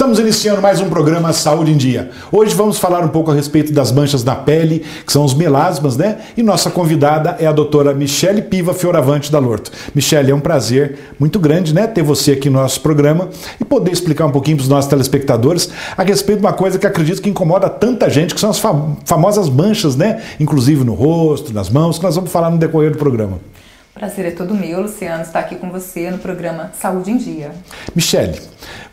Estamos iniciando mais um programa Saúde em Dia. Hoje vamos falar um pouco a respeito das manchas na pele, que são os melasmas, né? E nossa convidada é a doutora Michele Piva Fioravante da Lorto. Michele, é um prazer muito grande, né, ter você aqui no nosso programa e poder explicar um pouquinho para os nossos telespectadores a respeito de uma coisa que acredito que incomoda tanta gente, que são as famosas manchas, né? Inclusive no rosto, nas mãos, que nós vamos falar no decorrer do programa. Prazer é todo meu, Luciano, estar aqui com você no programa Saúde em Dia. Michele,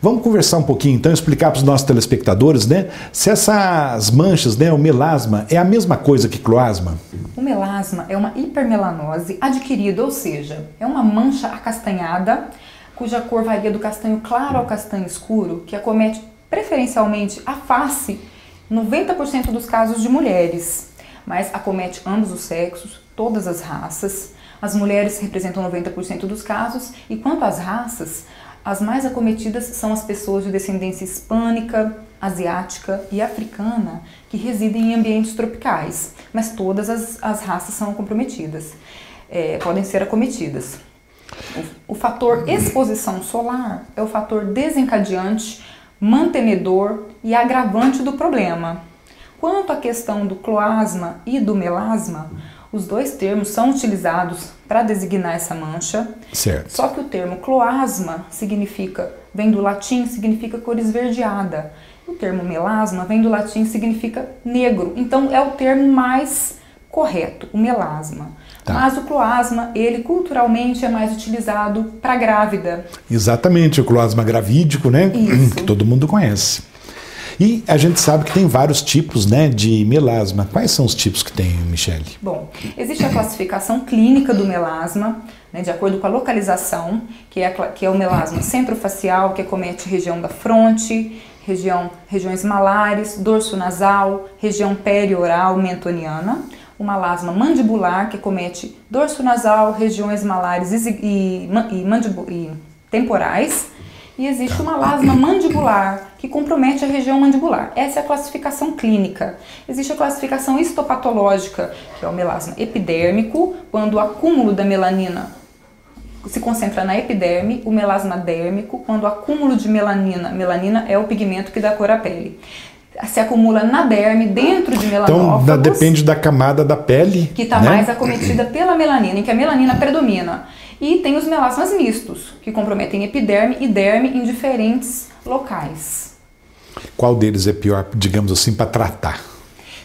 vamos conversar um pouquinho, então, explicar para os nossos telespectadores, né, se essas manchas, né, o melasma, é a mesma coisa que cloasma? O melasma é uma hipermelanose adquirida, ou seja, é uma mancha acastanhada, cuja cor varia do castanho claro ao castanho escuro, que acomete preferencialmente a face, 90% dos casos de mulheres, mas acomete ambos os sexos, todas as raças. As mulheres representam 90% dos casos e quanto às raças, as mais acometidas são as pessoas de descendência hispânica, asiática e africana que residem em ambientes tropicais, mas todas as raças são comprometidas, podem ser acometidas. O fator exposição solar é o fator desencadeante, mantenedor e agravante do problema. Quanto à questão do cloasma e do melasma, os dois termos são utilizados para designar essa mancha. Certo. Só que o termo cloasma vem do latim, significa cor esverdeada. O termo melasma vem do latim, significa negro. Então é o termo mais correto, o melasma. Tá. Mas o cloasma, ele culturalmente é mais utilizado para grávida. Exatamente, o cloasma gravídico, né? Isso. Que todo mundo conhece. E a gente sabe que tem vários tipos, né, de melasma. Quais são os tipos que tem, Michele? Bom, existe a classificação clínica do melasma, né, de acordo com a localização, que é o melasma centrofacial, que acomete região da fronte, regiões malares, dorso nasal, região perioral mentoniana. O melasma mandibular, que acomete dorso nasal, regiões malares e temporais. E existe o melasma mandibular, que compromete a região mandibular. Essa é a classificação clínica. Existe a classificação histopatológica, que é o melasma epidérmico, quando o acúmulo da melanina se concentra na epiderme, o melasma dérmico, quando o acúmulo de melanina é o pigmento que dá cor à pele. Se acumula na derme, dentro de melanófagos. Então, depende da camada da pele, que está, né, mais acometida pela melanina, em que a melanina predomina. E tem os melasmas mistos, que comprometem epiderme e derme em diferentes locais. Qual deles é pior, digamos assim, para tratar?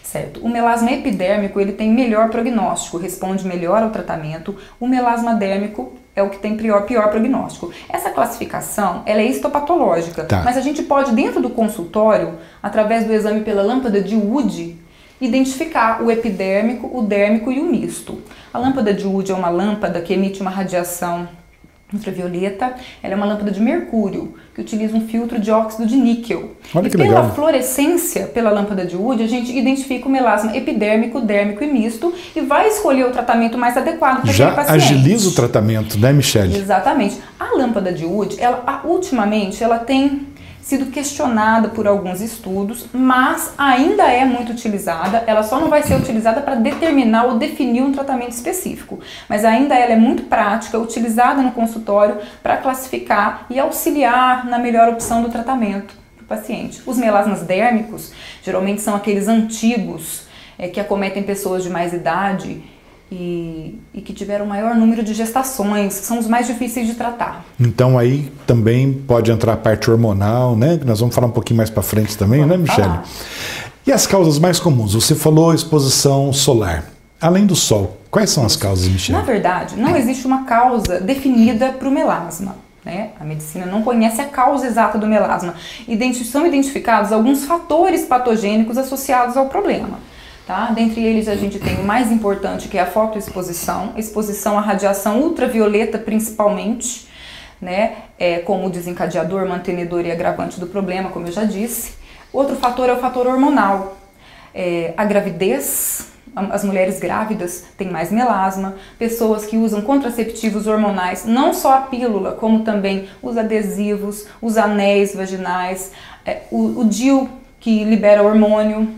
Certo. O melasma epidérmico, ele tem melhor prognóstico, responde melhor ao tratamento. O melasma dérmico é o que tem pior prognóstico. Essa classificação, ela é histopatológica, tá, mas a gente pode, dentro do consultório, através do exame pela lâmpada de Wood, identificar o epidérmico, o dérmico e o misto. A lâmpada de Wood é uma lâmpada que emite uma radiação ultravioleta. Ela é uma lâmpada de mercúrio, que utiliza um filtro de óxido de níquel. Olha que pela legal. Fluorescência, pela lâmpada de Wood, a gente identifica o melasma epidérmico, dérmico e misto e vai escolher o tratamento mais adequado para aquele paciente. Já agiliza o tratamento, né, Michele? Exatamente. A lâmpada de Wood, ultimamente, ela tem sido questionada por alguns estudos, mas ainda é muito utilizada. Ela só não vai ser utilizada para determinar ou definir um tratamento específico, mas ainda ela é muito prática, utilizada no consultório para classificar e auxiliar na melhor opção do tratamento para o paciente. Os melasmas dérmicos geralmente são aqueles antigos que acometem pessoas de mais idade e que tiveram maior número de gestações, são os mais difíceis de tratar. Então aí também pode entrar a parte hormonal, né? Que nós vamos falar um pouquinho mais para frente também, vamos, né, Michele? Falar. E as causas mais comuns? Você falou exposição solar. Além do sol, quais são as causas, Michele? Na verdade, não existe uma causa definida para o melasma, né? A medicina não conhece a causa exata do melasma. São identificados alguns fatores patogênicos associados ao problema. Tá? Dentre eles a gente tem o mais importante, que é a fotoexposição, exposição à radiação ultravioleta principalmente, né? Como desencadeador, mantenedor e agravante do problema, como eu já disse. Outro fator é o fator hormonal. A gravidez, as mulheres grávidas têm mais melasma, pessoas que usam contraceptivos hormonais, não só a pílula, como também os adesivos, os anéis vaginais, o DIU, que libera hormônio,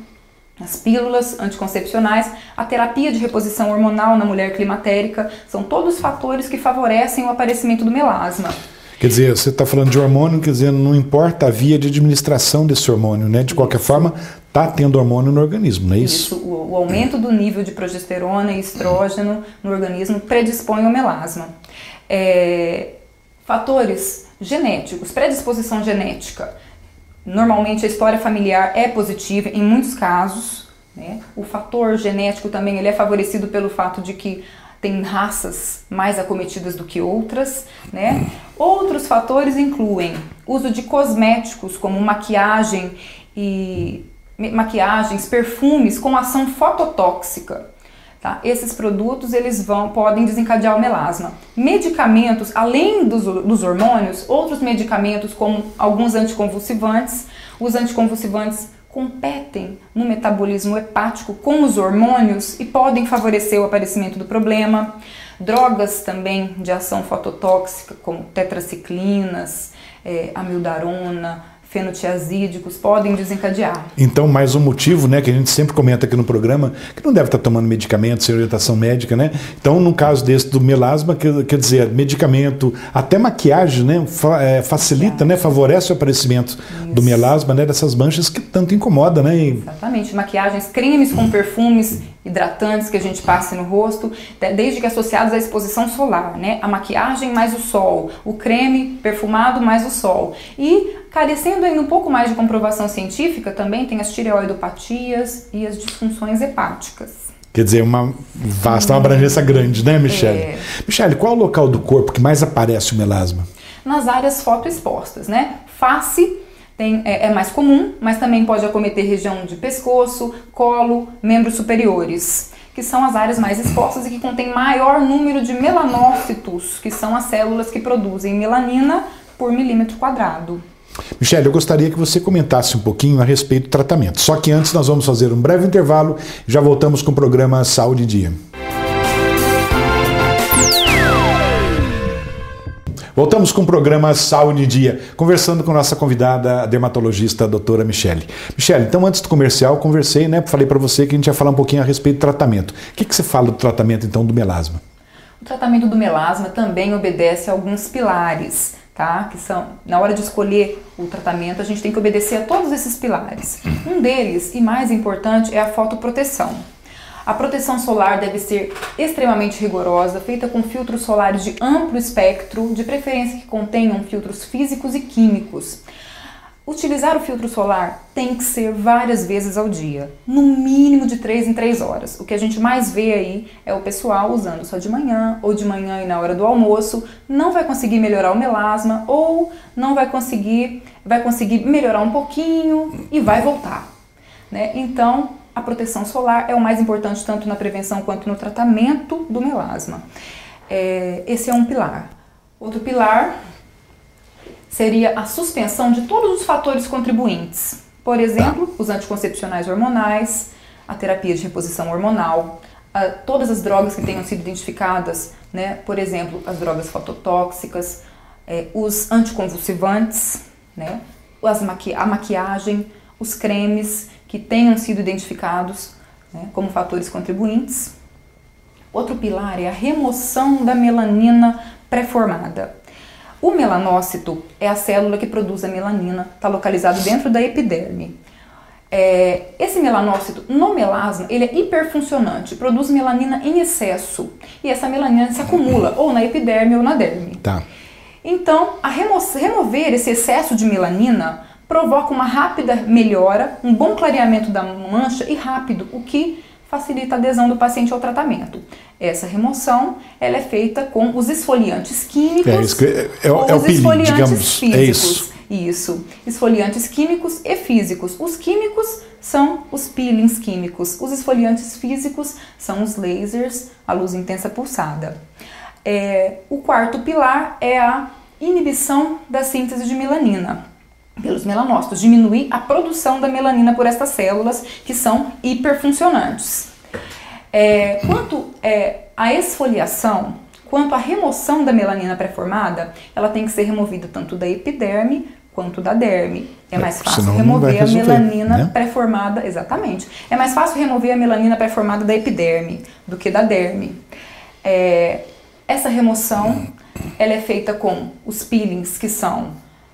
as pílulas anticoncepcionais, a terapia de reposição hormonal na mulher climatérica, são todos fatores que favorecem o aparecimento do melasma. Quer dizer, você está falando de hormônio, quer dizer, não importa a via de administração desse hormônio, né? De qualquer forma, está tendo hormônio no organismo, não é isso? Isso, o aumento do nível de progesterona e estrógeno no organismo predispõe ao melasma. Fatores genéticos, predisposição genética. Normalmente a história familiar é positiva em muitos casos, né? O fator genético também ele é favorecido pelo fato de que tem raças mais acometidas do que outras, né? Outros fatores incluem uso de cosméticos como maquiagens, perfumes com ação fototóxica. Tá? Esses produtos podem desencadear o melasma. Medicamentos, além dos hormônios, outros medicamentos como alguns anticonvulsivantes. Os anticonvulsivantes competem no metabolismo hepático com os hormônios e podem favorecer o aparecimento do problema. Drogas também de ação fototóxica como tetraciclinas, amiodarona, fenotiazídicos podem desencadear. Então, mais um motivo, né, que a gente sempre comenta aqui no programa, que não deve estar tomando medicamento sem orientação médica, né? Então, no caso desse do melasma, quer dizer, medicamento, até maquiagem, né, facilita, né, favorece o aparecimento do melasma, né, dessas manchas que tanto incomoda, né? Exatamente, maquiagens, cremes com perfumes hidratantes que a gente passa no rosto, desde que associados à exposição solar, né? A maquiagem mais o sol, o creme perfumado mais o sol. E carecendo ainda um pouco mais de comprovação científica, também tem as tireoidopatias e as disfunções hepáticas. Quer dizer, uma abrangência grande, né, Michele? Michele, qual é o local do corpo que mais aparece o melasma? Nas áreas fotoexpostas, né? Face é mais comum, mas também pode acometer região de pescoço, colo, membros superiores, que são as áreas mais expostas e que contêm maior número de melanócitos, que são as células que produzem melanina por milímetro quadrado. Michele, eu gostaria que você comentasse um pouquinho a respeito do tratamento. Só que antes nós vamos fazer um breve intervalo e já voltamos com o programa Saúde em Dia. Voltamos com o programa Saúde em Dia, conversando com nossa convidada, a dermatologista, a doutora Michele. Michele, então antes do comercial, conversei, né? Falei para você que a gente ia falar um pouquinho a respeito do tratamento. O que você fala do tratamento, então, do melasma? O tratamento do melasma também obedece a alguns pilares, tá? Que são, na hora de escolher o tratamento, a gente tem que obedecer a todos esses pilares. Um deles, e mais importante, é a fotoproteção. A proteção solar deve ser extremamente rigorosa, feita com filtros solares de amplo espectro, de preferência que contenham filtros físicos e químicos. Utilizar o filtro solar tem que ser várias vezes ao dia, no mínimo de 3 em 3 horas. O que a gente mais vê aí é o pessoal usando só de manhã ou de manhã e na hora do almoço, não vai conseguir melhorar o melasma ou não vai conseguir melhorar um pouquinho e vai voltar, né? Então, a proteção solar é o mais importante tanto na prevenção quanto no tratamento do melasma. Esse é um pilar. Outro pilar seria a suspensão de todos os fatores contribuintes. Por exemplo, os anticoncepcionais hormonais, a terapia de reposição hormonal, todas as drogas que tenham sido identificadas, né? Por exemplo, as drogas fototóxicas, os anticonvulsivantes, né? A maquiagem, os cremes que tenham sido identificados, né, como fatores contribuintes. Outro pilar é a remoção da melanina pré-formada. O melanócito é a célula que produz a melanina, está localizado dentro da epiderme. Esse melanócito, no melasma, ele é hiperfuncionante, produz melanina em excesso. E essa melanina se acumula ou na epiderme ou na derme. Tá. Então, remover esse excesso de melanina provoca uma rápida melhora, um bom clareamento da mancha e rápido, o que facilita a adesão do paciente ao tratamento. Essa remoção ela é feita com os esfoliantes químicos ou os esfoliantes físicos. Isso, esfoliantes químicos e físicos. Os químicos são os peelings químicos, os esfoliantes físicos são os lasers, a luz intensa pulsada. O quarto pilar é a inibição da síntese de melanina pelos melanócitos, diminuir a produção da melanina por estas células que são hiperfuncionantes. Quanto à esfoliação, quanto à remoção da melanina pré-formada, ela tem que ser removida tanto da epiderme quanto da derme. É mais fácil remover a melanina pré-formada, exatamente. É mais fácil remover a melanina pré-formada da epiderme do que da derme. Essa remoção Ela é feita com os peelings, que são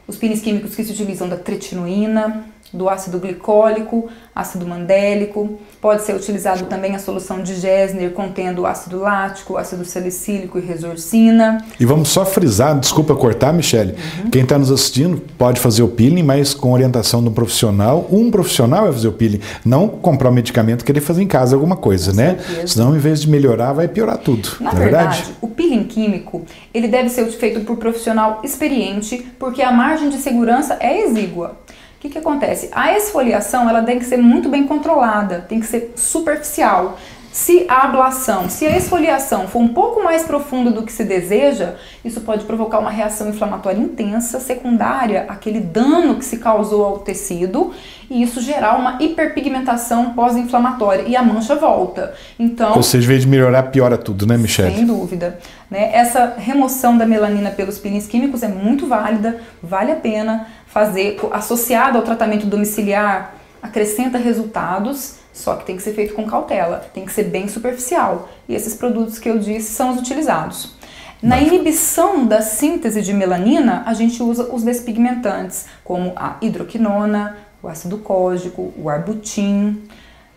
os peelings químicos que se utilizam da tretinoína, do ácido glicólico, ácido mandélico. Pode ser utilizado também a solução de Gesner contendo ácido lático, ácido salicílico e resorcina. E vamos só frisar, desculpa cortar, Michele, quem está nos assistindo pode fazer o peeling, mas com orientação de um profissional. Um profissional vai fazer o peeling, não comprar o medicamento e querer fazer em casa alguma coisa, com né? Certeza. Senão, em vez de melhorar, vai piorar tudo. Na verdade, o peeling químico, ele deve ser feito por profissional experiente, porque a margem de segurança é exígua. O que acontece? A esfoliação ela tem que ser muito bem controlada, tem que ser superficial. Se a ablação, se a esfoliação for um pouco mais profunda do que se deseja, isso pode provocar uma reação inflamatória intensa, secundária àquele dano que se causou ao tecido, e isso gerar uma hiperpigmentação pós-inflamatória e a mancha volta. Então, ou seja, em vez de melhorar, piora tudo, né, Michele? Sem dúvida. Né? Essa remoção da melanina pelos peelings químicos é muito válida, vale a pena fazer, associado ao tratamento domiciliar, acrescenta resultados, só que tem que ser feito com cautela, tem que ser bem superficial. E esses produtos que eu disse são os utilizados. Na inibição da síntese de melanina, a gente usa os despigmentantes, como a hidroquinona, o ácido cógico, o arbutin,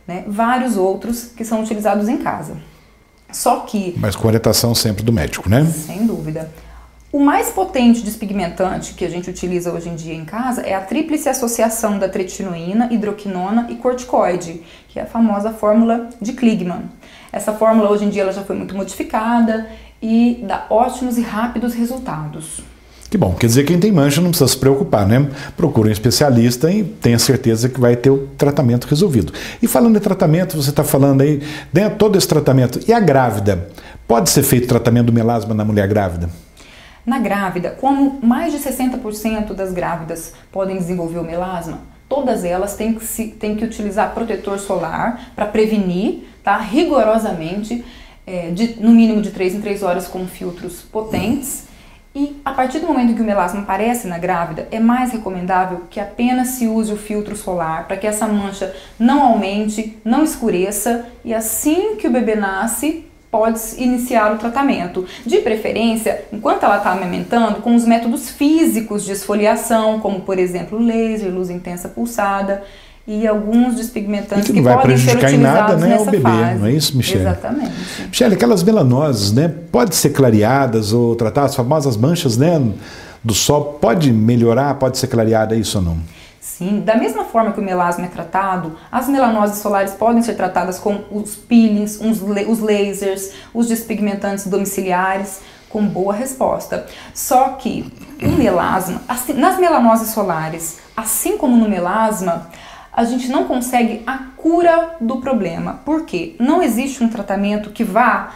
né? Vários outros que são utilizados em casa. Só que... mas com orientação sempre do médico, né? Sem dúvida. O mais potente despigmentante que a gente utiliza hoje em dia em casa é a tríplice associação da tretinoína, hidroquinona e corticoide, que é a famosa fórmula de Kligman. Essa fórmula hoje em dia ela já foi muito modificada e dá ótimos e rápidos resultados. Que bom, quer dizer que quem tem mancha não precisa se preocupar, né? Procure um especialista e tenha certeza que vai ter o tratamento resolvido. E falando em tratamento, você está falando aí, dentro de todo esse tratamento, e a grávida? Pode ser feito tratamento do melasma na mulher grávida? Na grávida, como mais de 60% das grávidas podem desenvolver o melasma, todas elas têm que utilizar protetor solar para prevenir, tá? Rigorosamente, no mínimo de 3 em 3 horas com filtros potentes. E a partir do momento que o melasma aparece na grávida, é mais recomendável que apenas se use o filtro solar para que essa mancha não aumente, não escureça e assim que o bebê nasce, pode iniciar o tratamento. De preferência, enquanto ela está amamentando, com os métodos físicos de esfoliação, como por exemplo laser, luz intensa pulsada e alguns despigmentantes que podem ser utilizados nada, né, nessa ao bebê, fase. não é isso, Michele? Exatamente. Michele, aquelas melanoses, né, pode ser clareadas ou tratadas, as famosas manchas, né, do sol, pode melhorar, pode ser clareada, é isso ou não? Sim, da mesma forma que o melasma é tratado, as melanoses solares podem ser tratadas com os peelings, os lasers, os despigmentantes domiciliares, com boa resposta. Só que o melasma, assim, nas melanoses solares, assim como no melasma, a gente não consegue a cura do problema. Por quê? Não existe um tratamento que vá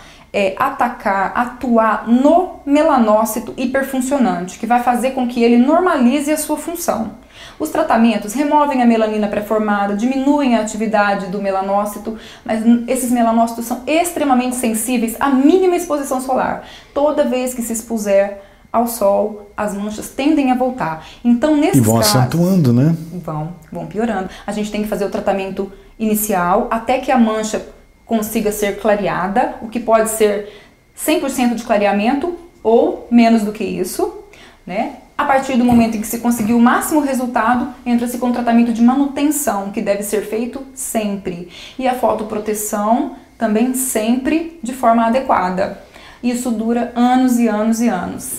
atuar no melanócito hiperfuncionante, que vai fazer com que ele normalize a sua função. Os tratamentos removem a melanina pré-formada, diminuem a atividade do melanócito, mas esses melanócitos são extremamente sensíveis à mínima exposição solar. Toda vez que se expuser ao sol, as manchas tendem a voltar. Então, nesses casos... E vão acentuando, né? Vão piorando. A gente tem que fazer o tratamento inicial até que a mancha consiga ser clareada, o que pode ser 100% de clareamento ou menos do que isso, né? A partir do momento em que se conseguiu o máximo resultado, entra-se com o tratamento de manutenção, que deve ser feito sempre. E a fotoproteção também sempre de forma adequada. Isso dura anos e anos e anos.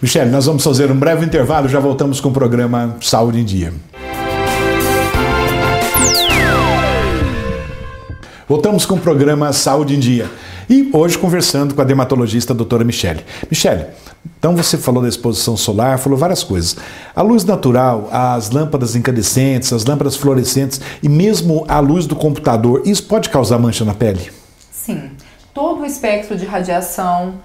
Michele, nós vamos fazer um breve intervalo, já voltamos com o programa Saúde em Dia. Voltamos com o programa Saúde em Dia. E hoje conversando com a dermatologista doutora Michele. Michele, então você falou da exposição solar, falou várias coisas. A luz natural, as lâmpadas incandescentes, as lâmpadas fluorescentes e mesmo a luz do computador, isso pode causar mancha na pele? Sim. Todo o espectro de radiação,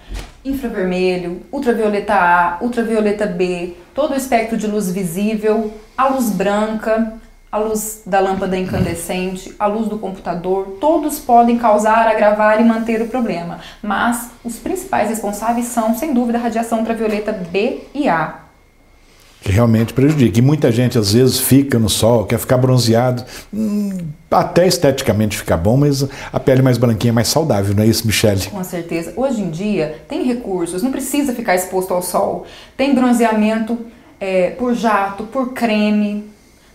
infravermelho, ultravioleta A, ultravioleta B, todo o espectro de luz visível, a luz branca, a luz da lâmpada incandescente, a luz do computador, todos podem causar, agravar e manter o problema. Mas os principais responsáveis são, sem dúvida, a radiação ultravioleta B e A. Que realmente prejudica. E muita gente às vezes fica no sol, quer ficar bronzeado, até esteticamente fica bom, mas a pele mais branquinha é mais saudável, não é isso, Michele? Com certeza. Hoje em dia tem recursos, não precisa ficar exposto ao sol. Tem bronzeamento por jato, por creme,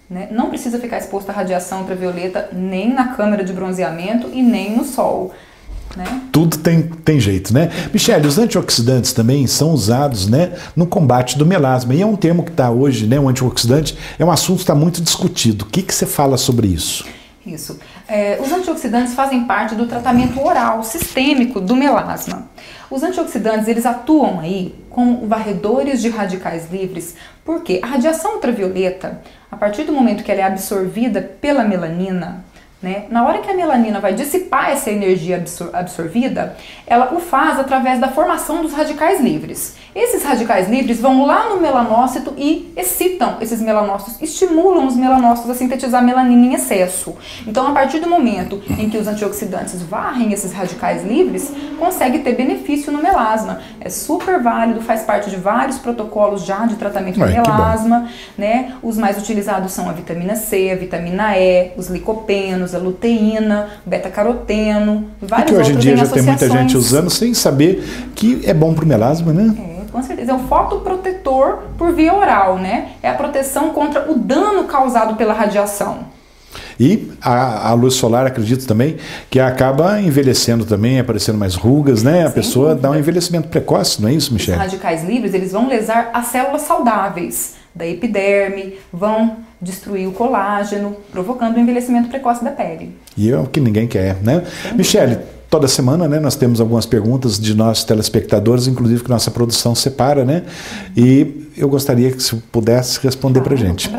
né? Não precisa ficar exposto à radiação ultravioleta nem na câmera de bronzeamento e nem no sol. Né? Tudo tem jeito, né? Michele, os antioxidantes também são usados, né, no combate do melasma. E é um termo que está hoje, né, o antioxidante, é um assunto que está muito discutido. O que você fala sobre isso? Isso. Os antioxidantes fazem parte do tratamento oral sistêmico do melasma. Os antioxidantes, eles atuam aí como varredores de radicais livres, porque a radiação ultravioleta, a partir do momento que ela é absorvida pela melanina, né, na hora que a melanina vai dissipar essa energia absorvida, ela o faz através da formação dos radicais livres. Esses radicais livres vão lá no melanócito e excitam esses melanócitos, estimulam os melanócitos a sintetizar melanina em excesso. Então, a partir do momento em que os antioxidantes varrem esses radicais livres, consegue ter benefício no melasma. É super válido, faz parte de vários protocolos já de tratamento do melasma, né? Os mais utilizados são a vitamina C, a vitamina E, os licopenos, a luteína, beta-caroteno, vários outros. E que hoje em dia já tem muita gente usando sem saber que é bom para o melasma, né? Com certeza, é um fotoprotetor por via oral, né? É a proteção contra o dano causado pela radiação. E a luz solar, acredito também, que acaba envelhecendo também, aparecendo mais rugas, né? A pessoa dá um envelhecimento precoce, não é isso, Michele? Os radicais livres, eles vão lesar as células saudáveis da epiderme, vão destruir o colágeno, provocando o envelhecimento precoce da pele. E é o que ninguém quer, né? Michele, toda semana, né, nós temos algumas perguntas de nossos telespectadores, inclusive que nossa produção separa, né? E eu gostaria que você pudesse responder para a gente.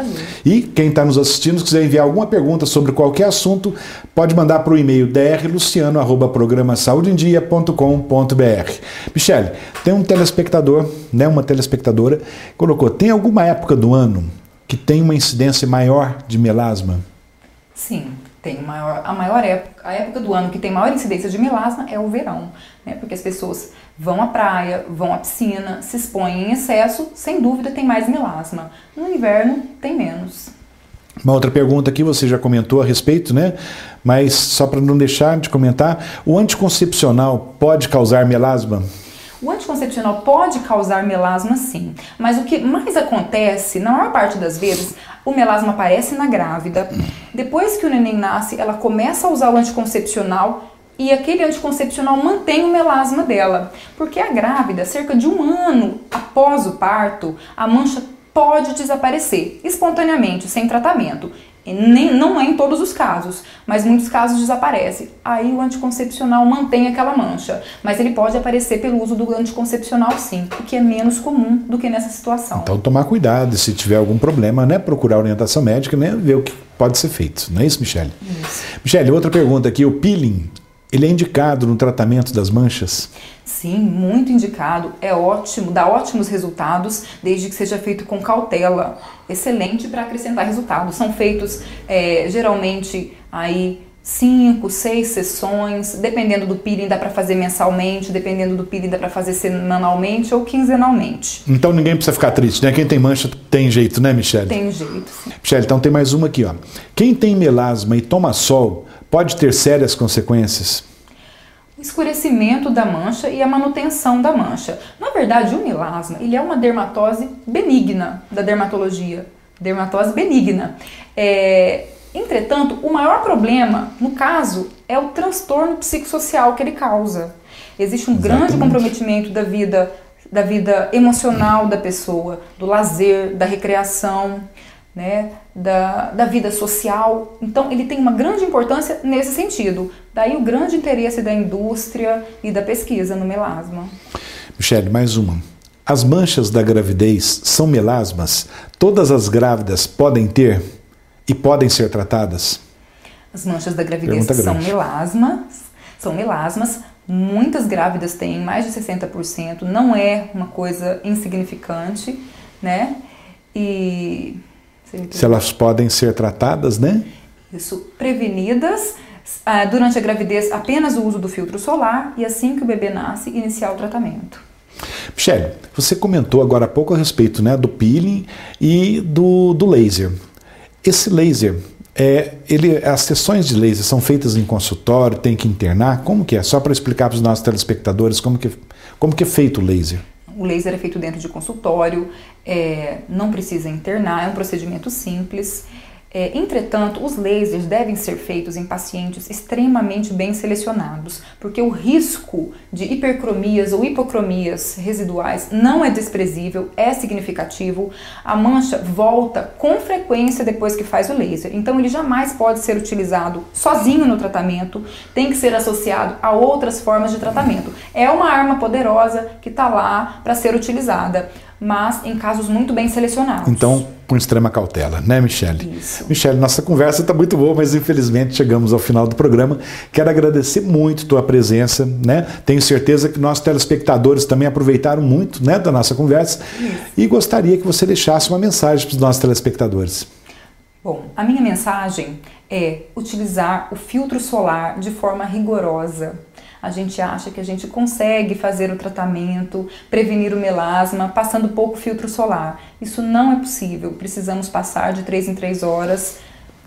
E quem está nos assistindo, se quiser enviar alguma pergunta sobre qualquer assunto, pode mandar para o e-mail drluciano@programasaudeendia.com.br. Michele, tem um telespectador, né, uma telespectadora, colocou, tem alguma época do ano que tem uma incidência maior de melasma? Sim. A época do ano que tem maior incidência de melasma é o verão, né? Porque as pessoas vão à praia, vão à piscina, se expõem em excesso, sem dúvida tem mais melasma. No inverno tem menos. Uma outra pergunta aqui, você já comentou a respeito, né? Mas só para não deixar de comentar, o anticoncepcional pode causar melasma? O anticoncepcional pode causar melasma, sim, mas o que mais acontece, na maior parte das vezes, o melasma aparece na grávida. Depois que o neném nasce, ela começa a usar o anticoncepcional e aquele anticoncepcional mantém o melasma dela. Porque a grávida, cerca de 1 ano após o parto, a mancha pode desaparecer espontaneamente, sem tratamento. Não é em todos os casos, mas muitos casos desaparece. Aí o anticoncepcional mantém aquela mancha, mas ele pode aparecer pelo uso do anticoncepcional sim, o que é menos comum do que nessa situação. Então tomar cuidado, se tiver algum problema, né, procurar orientação médica, né, ver o que pode ser feito. Não é isso, Michele? Isso. Michele, outra pergunta aqui, o peeling, ele é indicado no tratamento das manchas? Sim, muito indicado, é ótimo, dá ótimos resultados, desde que seja feito com cautela. Excelente para acrescentar resultados. São feitos geralmente aí 5, 6 sessões, dependendo do peeling dá para fazer mensalmente, dependendo do peeling dá para fazer semanalmente ou quinzenalmente. Então ninguém precisa ficar triste, né? Quem tem mancha tem jeito, né, Michele? Tem jeito, sim. Michele, então tem mais uma aqui, ó. Quem tem melasma e toma sol pode ter sérias consequências? O escurecimento da mancha e a manutenção da mancha. Na verdade, o melasma, ele é uma dermatose benigna da dermatologia. Dermatose benigna. Entretanto, o maior problema, no caso, é o transtorno psicossocial que ele causa. Existe um grande comprometimento da vida emocional da pessoa, do lazer, da recreação, né, da vida social. Então, ele tem uma grande importância nesse sentido. Daí o grande interesse da indústria e da pesquisa no melasma. Michele, mais uma. As manchas da gravidez são melasmas? Todas as grávidas podem ter e podem ser tratadas? As manchas da gravidez são melasmas. Muitas grávidas têm, mais de 60%. Não é uma coisa insignificante, né? E se elas podem ser tratadas, né? Isso, prevenidas, durante a gravidez apenas o uso do filtro solar e assim que o bebê nasce, iniciar o tratamento. Michele, você comentou agora há pouco a respeito, né, do peeling e do laser. Esse laser, as sessões de laser são feitas em consultório, tem que internar? Como que é? Só para explicar para os nossos telespectadores como que é feito o laser. O laser é feito dentro de consultório, não precisa internar, é um procedimento simples. Entretanto, os lasers devem ser feitos em pacientes extremamente bem selecionados, porque o risco de hipercromias ou hipocromias residuais não é desprezível, é significativo. A mancha volta com frequência depois que faz o laser, então ele jamais pode ser utilizado sozinho no tratamento, tem que ser associado a outras formas de tratamento. É uma arma poderosa que está lá para ser utilizada, mas em casos muito bem selecionados. Então, com extrema cautela, né, Michele? Isso. Michele, nossa conversa está muito boa, mas infelizmente chegamos ao final do programa. Quero agradecer muito tua presença, né? Tenho certeza que nossos telespectadores também aproveitaram muito, né, da nossa conversa. Isso. E gostaria que você deixasse uma mensagem para os nossos telespectadores. Bom, a minha mensagem é utilizar o filtro solar de forma rigorosa. A gente acha que a gente consegue fazer o tratamento, prevenir o melasma, passando pouco filtro solar. Isso não é possível. Precisamos passar de 3 em 3 horas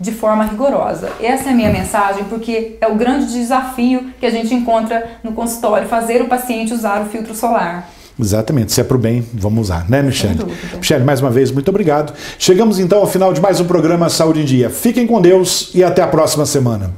de forma rigorosa. Essa é a minha mensagem, porque é o grande desafio que a gente encontra no consultório, fazer o paciente usar o filtro solar. Exatamente, se é para o bem, vamos usar, né, Michele? Sem dúvida. Michele, mais uma vez, muito obrigado. Chegamos então ao final de mais um programa Saúde em Dia. Fiquem com Deus e até a próxima semana.